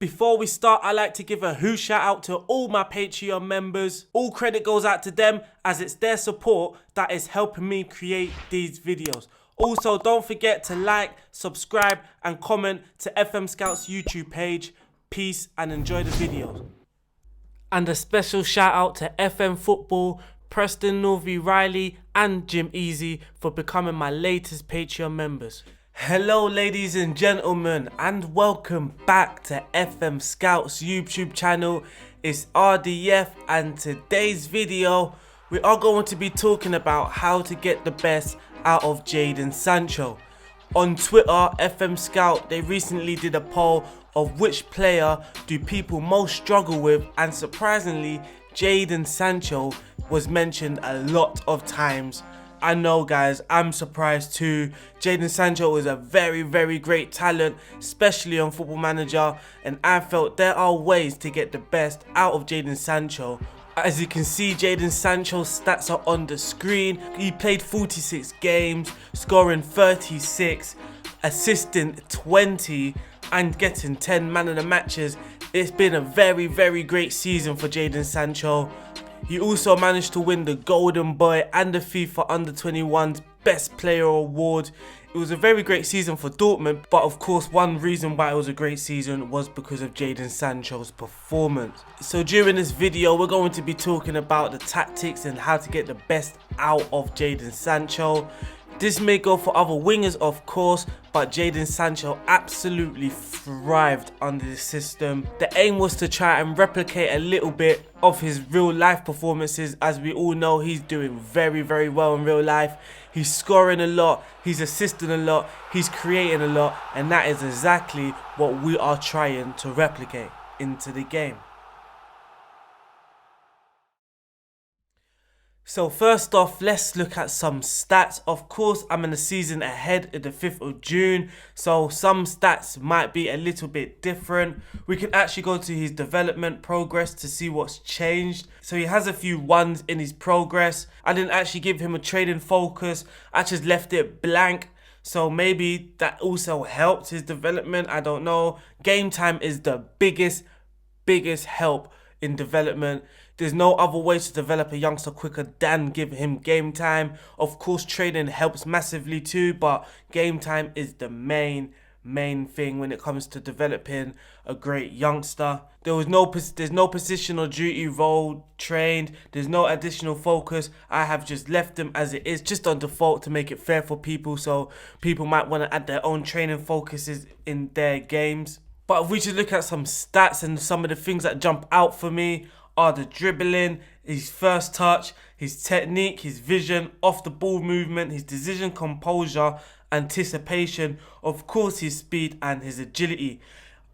Before we start, I'd like to give a huge shout out to all my Patreon members. All credit goes out to them as it's their support that is helping me create these videos. Also, don't forget to like, subscribe and comment to FMSCOUT's YouTube page. Peace and enjoy the videos. And a special shout out to FM Football, Preston Norvey Riley and Jim Easy for becoming my latest Patreon members. Hello ladies and gentlemen, and welcome back to FMSCOUT's YouTube channel. It's RDF, and today's video we are going to be talking about how to get the best out of Jadon SANCHO. On Twitter, FMSCOUT, they recently did a poll of which player do people most struggle with, and surprisingly Jadon SANCHO was mentioned a lot of times. I know guys, I'm surprised too. Jadon SANCHO is a very great talent, especially on Football Manager, and I felt there are ways to get the best out of Jadon SANCHO. As you can see, Jadon SANCHO's stats are on the screen. He played 46 games, scoring 36, assisting 20 and getting 10 man of the matches. It's been a very great season for Jadon SANCHO. He also managed to win the Golden Boy and the FIFA Under-21's Best Player Award. It was a very great season for Dortmund, but of course one reason why it was a great season was because of Jadon SANCHO's performance. So during this video we're going to be talking about the tactics and how to get the best out of Jadon SANCHO. This may go for other wingers of course, but Jadon SANCHO absolutely thrived under the system. The aim was to try and replicate a little bit of his real life performances. As we all know, he's doing very well in real life. He's scoring a lot, he's assisting a lot, he's creating a lot, and that is exactly what we are trying to replicate into the game. So first off, let's look at some stats. Of course, I'm in the season ahead of the 5th of June, so some stats might be a little bit different. We can actually go to his development progress to see what's changed. So he has a few ones in his progress. I didn't actually give him a trading focus, I just left it blank. So maybe that also helped his development, I don't know. Game time is the biggest help in development. There's no other way to develop a youngster quicker than give him game time. Of course training helps massively too, but game time is the main thing when it comes to developing a great youngster. There's no position or duty role trained. There's no additional focus. I have just left them as it is, just on default to make it fair for people, so people might want to add their own training focuses in their games. But if we just look at some stats, and some of the things that jump out for me are the dribbling, his first touch, his technique, his vision, off the ball movement, his decision composure, anticipation, of course his speed and his agility.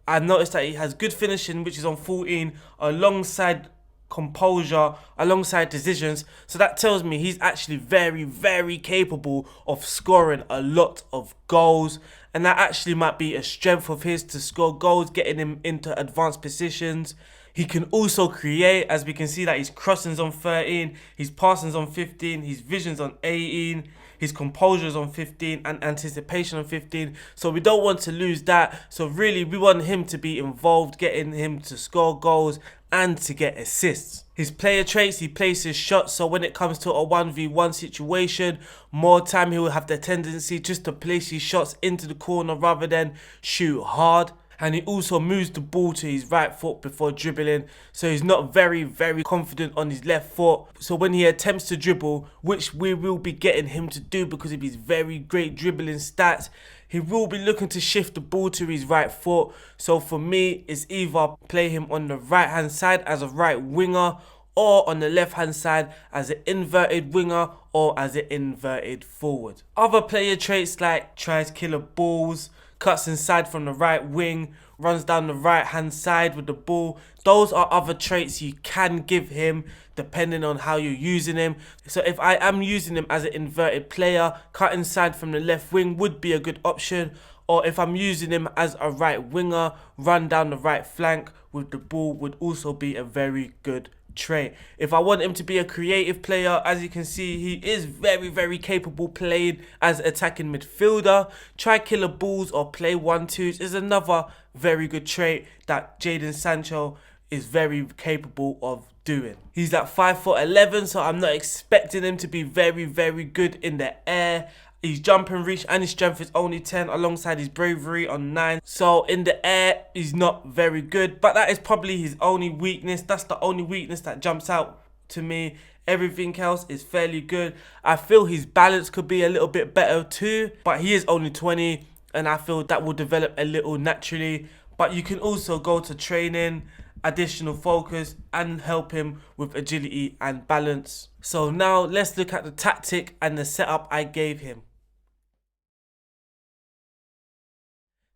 I noticed that he has good finishing, which is on 14, alongside composure, alongside decisions. So that tells me he's actually very capable of scoring a lot of goals, and that actually might be a strength of his, to score goals, getting him into advanced positions. He can also create, as we can see that his crossing's on 13, his passing's on 15, his vision's on 18, his composure's on 15, and anticipation on 15. So we don't want to lose that. So really we want him to be involved, getting him to score goals and to get assists. His player traits, he places shots, so when it comes to a 1v1 situation, more time he will have the tendency just to place his shots into the corner rather than shoot hard. And he also moves the ball to his right foot before dribbling, so he's not very confident on his left foot. So when he attempts to dribble, which we will be getting him to do because of his very great dribbling stats, he will be looking to shift the ball to his right foot. So for me, it's either play him on the right hand side as a right winger, or on the left hand side as an inverted winger or as an inverted forward. Other player traits like tries killer balls, cuts inside from the right wing, runs down the right hand side with the ball. Those are other traits you can give him depending on how you're using him. So if I am using him as an inverted player, cut inside from the left wing would be a good option. Or if I'm using him as a right winger, run down the right flank with the ball would also be a very good trait. If I want him to be a creative player, as you can see, he is very, very capable playing as attacking midfielder. Try killer balls or play 1-2s is another very good trait that Jadon Sancho is very capable of doing. He's at 5'11", so I'm not expecting him to be very, very good in the air. His jumping reach and his strength is only 10 alongside his bravery on 9. So in the air, he's not very good. But that is probably his only weakness. That's the only weakness that jumps out to me. Everything else is fairly good. I feel his balance could be a little bit better too. But he is only 20 and I feel that will develop a little naturally. But you can also go to training, additional focus and help him with agility and balance. So now let's look at the tactic and the setup I gave him.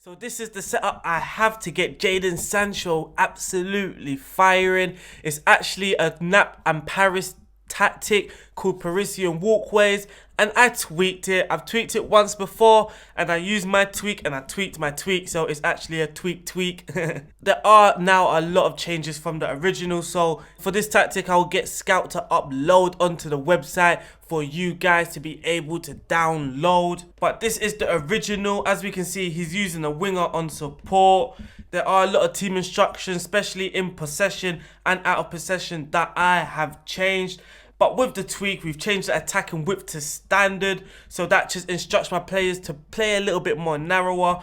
So this is the setup I have to get Jadon Sancho absolutely firing. It's actually a Nap and Paris tactic called Parisian walkways, and I tweaked it. I've tweaked it once before and I used my tweak and I tweaked my tweak, so it's actually a tweak. There are now a lot of changes from the original, so for this tactic I'll get Scout to upload onto the website for you guys to be able to download. But this is the original. As we can see, he's using a winger on support. There are a lot of team instructions, especially in possession and out of possession, that I have changed. But with the tweak, we've changed the attack and whip to standard. So that just instructs my players to play a little bit more narrower.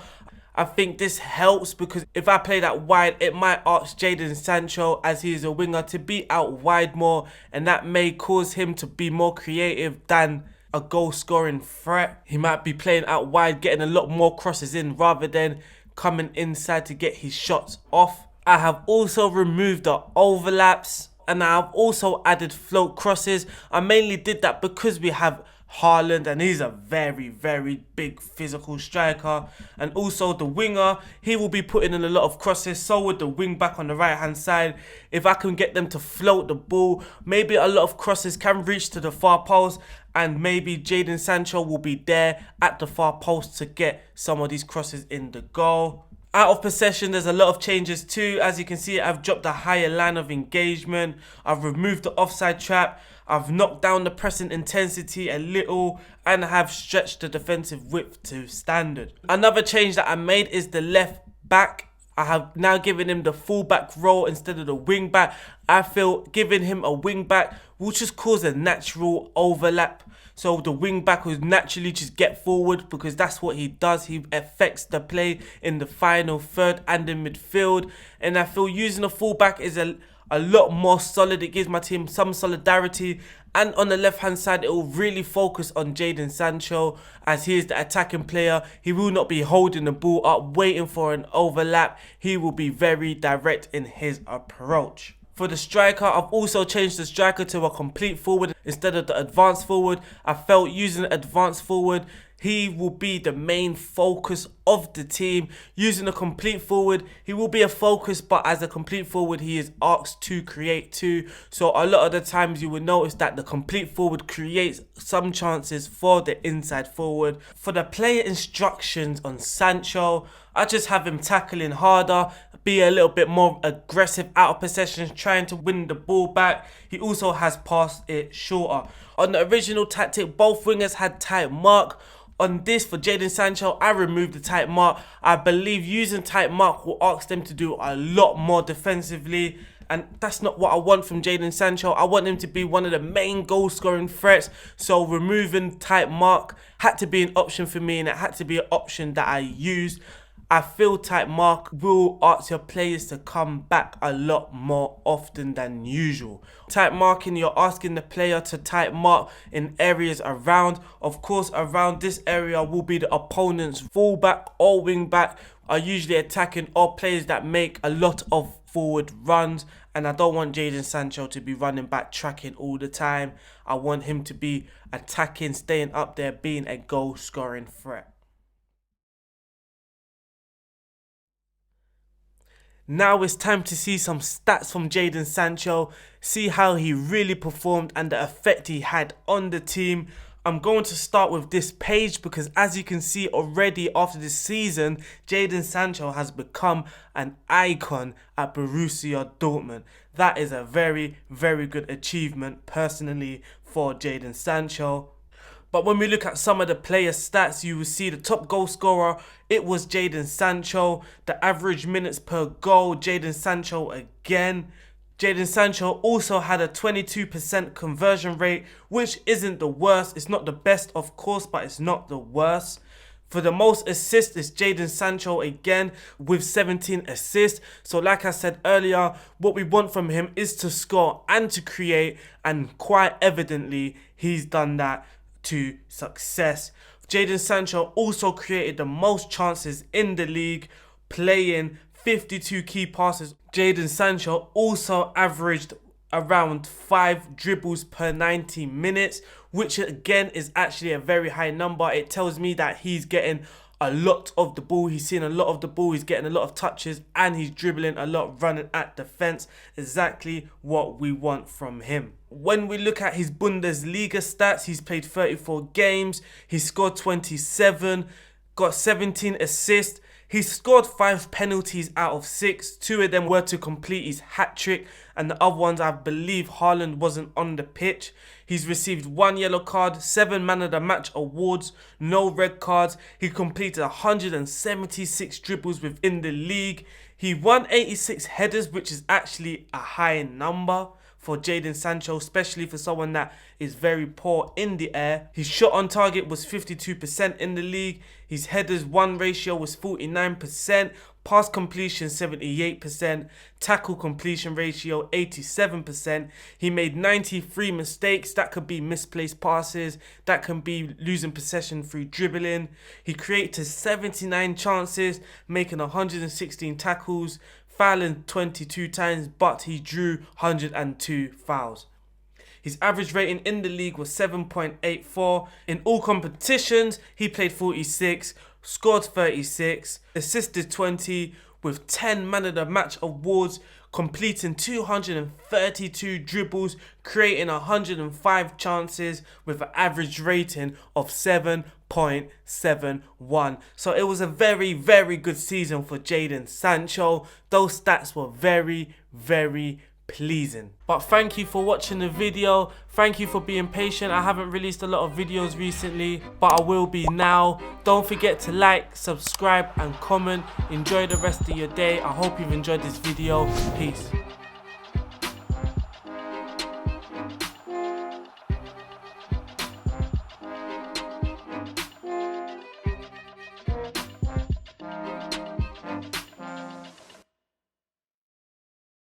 I think this helps because if I play that wide, it might ask Jadon Sancho, as he is a winger, to be out wide more. And that may cause him to be more creative than a goal scoring threat. He might be playing out wide, getting a lot more crosses in rather than coming inside to get his shots off. I have also removed the overlaps. And I've also added float crosses. I mainly did that because we have Haaland and he's a very, very big physical striker. And also the winger, he will be putting in a lot of crosses. So would the wing back on the right hand side. If I can get them to float the ball, maybe a lot of crosses can reach to the far post. And maybe Jadon Sancho will be there at the far post to get some of these crosses in the goal. Out of possession, there's a lot of changes too. As you can see, I've dropped a higher line of engagement. I've removed the offside trap. I've knocked down the pressing intensity a little and have stretched the defensive width to standard. Another change that I made is the left back. I have now given him the fullback role instead of the wing back. I feel giving him a wing back will just cause a natural overlap. So the wing back will naturally just get forward because that's what he does. He affects the play in the final third and in midfield. And I feel using a fullback is a lot more solid. It gives my team some solidarity. And on the left hand side, it will really focus on Jadon Sancho as he is the attacking player. He will not be holding the ball up, waiting for an overlap. He will be very direct in his approach. For the striker, I've also changed the striker to a complete forward instead of the advanced forward. I felt using the advanced forward, he will be the main focus of the team. Using a complete forward, he will be a focus, but as a complete forward, he is asked to create too. So a lot of the times you will notice that the complete forward creates some chances for the inside forward. For the player instructions on Sancho, I just have him tackling harder, be a little bit more aggressive out of possession, trying to win the ball back. He also has passed it shorter. On the original tactic, both wingers had tight mark. On this, for Jadon Sancho, I removed the tight mark. I believe using tight mark will ask them to do a lot more defensively. And that's not what I want from Jadon Sancho. I want him to be one of the main goal scoring threats. So removing tight mark had to be an option for me, and it had to be an option that I used. I feel tight mark will ask your players to come back a lot more often than usual. Tight marking, you're asking the player to tight mark in areas around. Of course, around this area will be the opponent's fullback or wing back, are usually attacking, or players that make a lot of forward runs. And I don't want Jadon Sancho to be running back tracking all the time. I want him to be attacking, staying up there, being a goal scoring threat. Now it's time to see some stats from Jadon Sancho, see how he really performed and the effect he had on the team. I'm going to start with this page because as you can see already after this season, Jadon Sancho has become an icon at Borussia Dortmund. that is a very, very good achievement personally for Jadon SANCHO. But when we look at some of the player stats, you will see the top goal scorer, it was Jadon SANCHO. The average minutes per goal, Jadon SANCHO again. Jadon SANCHO also had a 22% conversion rate, which isn't the worst. It's not the best, of course, but it's not the worst. For the most assists, it's Jadon SANCHO again with 17 assists. So like I said earlier, what we want from him is to score and to create, and quite evidently, he's done that to success. Jadon SANCHO also created the most chances in the league, playing 52 key passes. Jadon SANCHO also averaged around 5 dribbles per 90 minutes, which again is actually a very high number. It tells me that he's getting a lot of the ball, he's seeing a lot of the ball, he's getting a lot of touches, and he's dribbling a lot, running at defense. Exactly what we want from him. When we look at his Bundesliga stats, he's played 34 games, he scored 27, got 17 assists. He scored 5 penalties out of 6. 2 of them were to complete his hat-trick, and the other ones, I believe Haaland wasn't on the pitch. He's received 1 yellow card, 7 man of the match awards, no red cards. He completed 176 dribbles within the league. He won 86 headers, which is actually a high number for Jadon SANCHO, especially for someone that is very poor in the air. His shot on target was 52% in the league. His headers won ratio was 49%. Pass completion 78%. Tackle completion ratio 87%. He made 93 mistakes. That could be misplaced passes. That can be losing possession through dribbling. He created 79 chances, making 116 tackles, fouling 22 times, but he drew 102 fouls. His average rating in the league was 7.84. In all competitions, he played 46, scored 36, assisted 20, with 10 man of the match awards, completing 232 dribbles, creating 105 chances with an average rating of 7.71. So it was a very, very good season for Jadon SANCHO. Those stats were very, very pleasing. But thank you for watching the video. Thank you for being patient. I haven't released a lot of videos recently, but I will be now. Don't forget to like, subscribe and comment. Enjoy the rest of your day. I hope you've enjoyed this video. Peace.